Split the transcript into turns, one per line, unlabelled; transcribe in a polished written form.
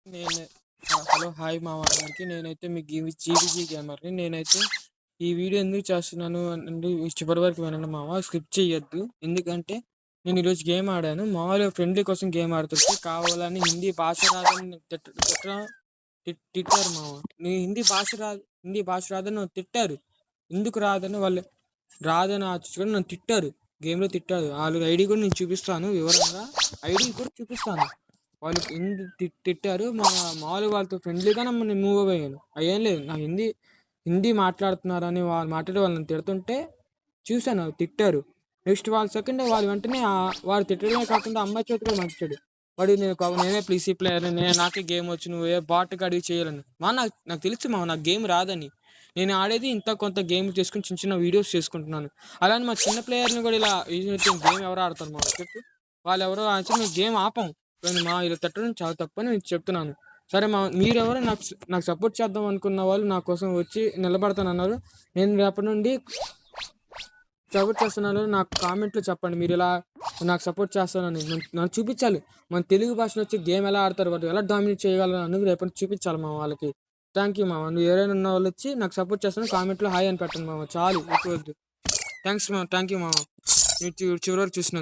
నేను hello hi మామ అందరికి. నేనైతే మీ జీబీజీ గేమర్ని. నేనైతే ఈ వీడియో ఎందుకు చేస్తున్నాను అంటే చివరి వరకు వినండి మామ, స్కిప్ చేయొద్దు. ఎందుకంటే నేను ఈరోజు గేమ్ ఆడాను, మామూలుగా ఫ్రెండ్లీ కోసం గేమ్ ఆడుతుంటే కావాలని హిందీ భాష రాదని తిట్టారు మామ. నేను హిందీ భాష రాదని నన్ను తిట్టారు. ఎందుకు రాదని వాళ్ళు రాదని ఆచుకొని నన్ను తిట్టారు, గేమ్లో తిట్టారు. వాళ్ళు ఐడి కూడా నేను చూపిస్తాను, వివరంగా ఐడి కూడా చూపిస్తాను. వాళ్ళు తిట్టారు. మామూలుగా వాళ్ళతో ఫ్రెండ్లీగానే నేను మూవ్ అయ్యాను. అయ్యేం లేదు, నా హిందీ మాట్లాడుతున్నారని వాళ్ళు మాట్లాడి వాళ్ళని తిడుతుంటే చూశాను, తిట్టారు. నెక్స్ట్ వాళ్ళ సెకండ్ వాళ్ళు వెంటనే వాడు తిట్టడమే కాకుండా అమ్మాయి చేతి కూడా మంచాడు. వాడు నేనే ప్లీసీ ప్లేయర్, నాకే గేమ్ వచ్చి నువ్వే బాట్గా అడిగి చేయాలని. నాకు నాకు తెలుసు నాకు గేమ్ రాదని. నేను ఆడేది ఇంత కొంత గేమ్ చేసుకుని చిన్న చిన్న వీడియోస్ చేసుకుంటున్నాను. అలానే మా చిన్న ప్లేయర్ని కూడా ఇలా గేమ్ ఎవరు ఆడతారు మా చెప్పు? వాళ్ళు ఎవరో మేము గేమ్ ఆపం. కానీ ఇలా తిట్టడం చాలా తప్పని నేను చెప్తున్నాను. సరే మీరెవరో నాకు సపోర్ట్ చేద్దాం అనుకున్న వాళ్ళు నా కోసం వచ్చి నిలబడతానన్నారు. నేను రేపటి నుండి సపోర్ట్ చేస్తున్నాను. నాకు కామెంట్లో చెప్పండి, మీరు ఇలా నాకు సపోర్ట్ చేస్తానని. నాకు చూపించాలి మన తెలుగు భాషలో వచ్చి గేమ్ ఎలా ఆడతారు, వాళ్ళు ఎలా డామినేట్ చేయగలరు అనేది రేపటి చూపించాలి మా వాళ్ళకి. థ్యాంక్ యూ మామ. నువ్వు ఎవరైనా ఉన్న వాళ్ళు వచ్చి నాకు సపోర్ట్ చేస్తాను, కామెంట్లో హాయ్ అని పెట్టండి మామ, చాలు ఎక్కువ వద్దు. థ్యాంక్స్ మామ, థ్యాంక్ యూ మామ, చివరి వరకు చూసినందుకు.